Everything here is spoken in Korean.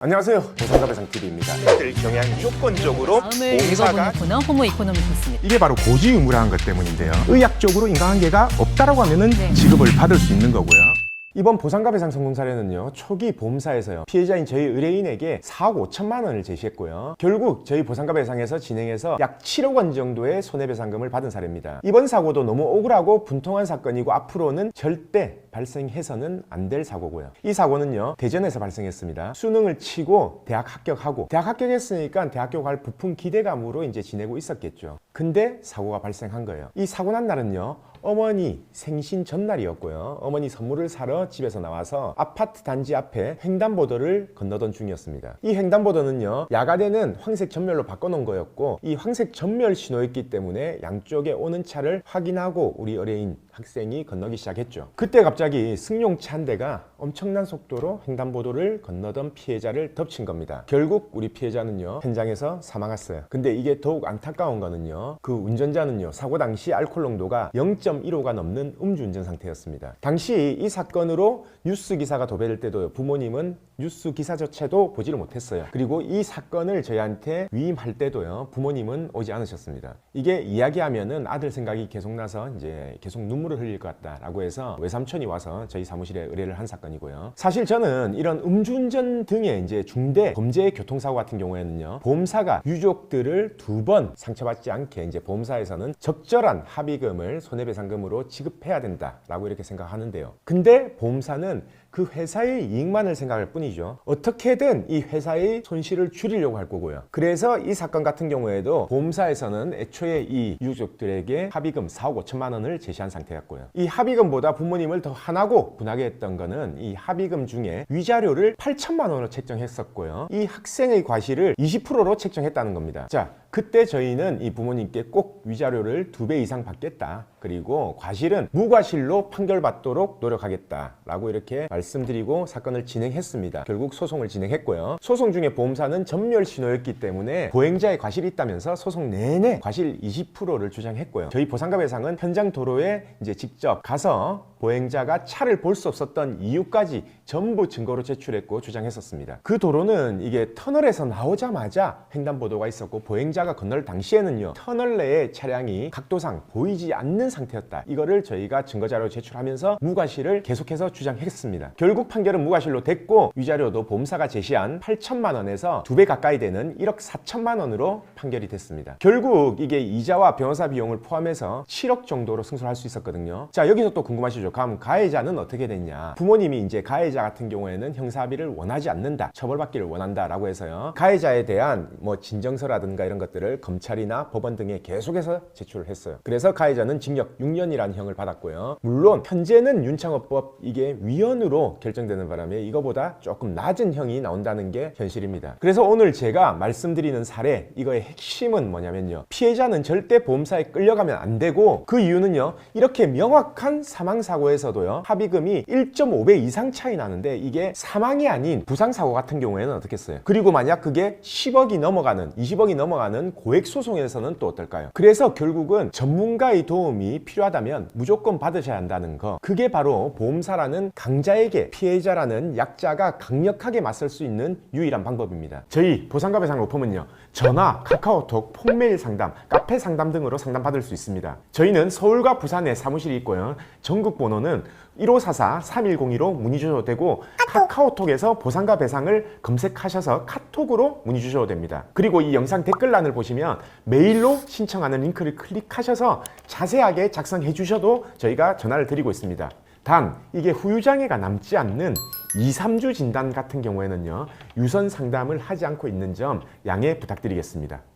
안녕하세요. 보상가배상TV입니다. 들 경향이 조건적으로 다음을 봉사가 읽어보는 코너 호모 이코노미크스입니다. 이게 바로 고지의무라는 것 때문인데요. 의학적으로 인간관계가 없다라고 하면은 네. 지급을 받을 수 있는 거고요. 이번 보상가배상 성공 사례는요, 초기 보험사에서요, 피해자인 저희 의뢰인에게 4억 5천만 원을 제시했고요. 결국 저희 보상가배상에서 진행해서 약 7억 원 정도의 손해배상금을 받은 사례입니다. 이번 사고도 너무 억울하고 분통한 사건이고 앞으로는 절대 발생해서는 안 될 사고고요. 이 사고는요, 대전에서 발생했습니다. 수능을 치고 대학 합격하고, 대학 합격했으니까 대학교 갈 부푼 기대감으로 이제 지내고 있었겠죠. 근데 사고가 발생한 거예요. 이 사고 난 날은요, 어머니 생신 전날이었고요. 어머니 선물을 사러 집에서 나와서 아파트 단지 앞에 횡단보도를 건너던 중이었습니다. 이 횡단보도는요, 야간에는 황색 전멸로 바꿔놓은 거였고, 이 황색 전멸 신호였기 때문에 양쪽에 오는 차를 확인하고 우리 의뢰인 학생이 건너기 시작했죠. 그때 갑자기 승용차 한 대가 엄청난 속도로 횡단보도를 건너던 피해자를 덮친 겁니다. 결국 우리 피해자는요, 현장에서 사망했어요. 근데 이게 더욱 안타까운 거는요, 그 운전자는요, 사고 당시 알코올 농도가 0.15가 넘는 음주운전 상태였습니다. 당시 이 사건으로 뉴스 기사가 도배될 때도 부모님은 뉴스 기사조차도 보지를 못했어요. 그리고 이 사건을 저희한테 위임할 때도요, 부모님은 오지 않으셨습니다. 이게 이야기하면은 아들 생각이 계속 나서 이제 계속 눈물을 흘릴 것 같다라고 해서 외삼촌이 와서 저희 사무실에 의뢰를 한 사건이고요. 사실 저는 이런 음주운전 등의 이제 중대 범죄 교통사고 같은 경우에는요, 보험사가 유족들을 2번 상처받지 않게 이제 보험사에서는 적절한 합의금을 손해배상금으로 지급해야 된다라고 이렇게 생각하는데요. 근데 보험사는 그 회사의 이익만을 생각할 뿐이죠. 어떻게든 이 회사의 손실을 줄이려고 할 거고요. 그래서 이 사건 같은 경우에도 보험사에서는 애초에 이 유족들에게 합의금 4억 5천만 원을 제시한 상태였고요. 이 합의금보다 부모님을 더 화나고 분하게 했던 거는 이 합의금 중에 위자료를 8천만 원으로 책정했었고요. 이 학생의 과실을 20%로 책정했다는 겁니다. 자, 그때 저희는 이 부모님께 꼭 위자료를 2배 이상 받겠다. 그리고 과실은 무과실로 판결받도록 노력하겠다라고 이렇게 말씀드리고 사건을 진행했습니다. 결국 소송을 진행했고요. 소송 중에 보험사는 전멸 신호였기 때문에 보행자의 과실이 있다면서 소송 내내 과실 20%를 주장했고요. 저희 보상가배상은 현장 도로에 이제 직접 가서 보행자가 차를 볼 수 없었던 이유까지 전부 증거로 제출했고 주장했었습니다. 그 도로는 이게 터널에서 나오자마자 횡단보도가 있었고 보행자가 건널 당시에는요, 터널 내에 차량이 각도상 보이지 않는 상태였다. 이거를 저희가 증거자료로 제출하면서 무과실을 계속해서 주장했습니다. 결국 판결은 무과실로 됐고 위자료도 보험사가 제시한 8천만 원에서 2배 가까이 되는 1억 4천만 원으로 판결이 됐습니다. 결국 이게 이자와 변호사 비용을 포함해서 7억 정도로 승소할 수 있었거든요. 자, 여기서 또 궁금하시죠? 그럼 가해자는 어떻게 됐냐? 부모님이 이제 가해자 같은 경우에는 형사합의를 원하지 않는다, 처벌받기를 원한다라고 해서요, 가해자에 대한 뭐 진정서라든가 이런 것들을 검찰이나 법원 등에 계속해서 제출을 했어요. 그래서 가해자는 징역 6년이라는 형을 받았고요. 물론 현재는 윤창호법 이게 위헌으로 결정되는 바람에 이거보다 조금 낮은 형이 나온다는 게 현실입니다. 그래서 오늘 제가 말씀드리는 사례, 이거의 핵심은 뭐냐면요, 피해자는 절대 보험사에 끌려가면 안 되고, 그 이유는요, 이렇게 명확한 사망사고에서도요, 합의금이 1.5배 이상 차이 나는데 이게 사망이 아닌 부상사고 같은 경우에는 어떻겠어요? 그리고 만약 그게 10억이 넘어가는, 20억이 넘어가는 고액소송에서는 또 어떨까요? 그래서 결국은 전문가의 도움이 필요하다면 무조건 받으셔야 한다는 거, 그게 바로 보험사라는 강자에게 피해자라는 약자가 강력하게 맞설 수 있는 유일한 방법입니다. 저희 보상가배상 로펌은요, 전화, 카카오톡, 폰메일 상담, 카페 상담 등으로 상담받을 수 있습니다. 저희는 서울과 부산에 사무실이 있고요. 전국 번호는 1544-3102로 문의 주셔도 되고, 카카오톡에서 보상가배상을 검색하셔서 카톡으로 문의 주셔도 됩니다. 그리고 이 영상 댓글란을 보시면 메일로 신청하는 링크를 클릭하셔서 자세하게 작성해 주셔도 저희가 전화를 드리고 있습니다. 단 이게 후유장애가 남지 않는 2, 3주 진단 같은 경우에는요, 유선 상담을 하지 않고 있는 점 양해 부탁드리겠습니다.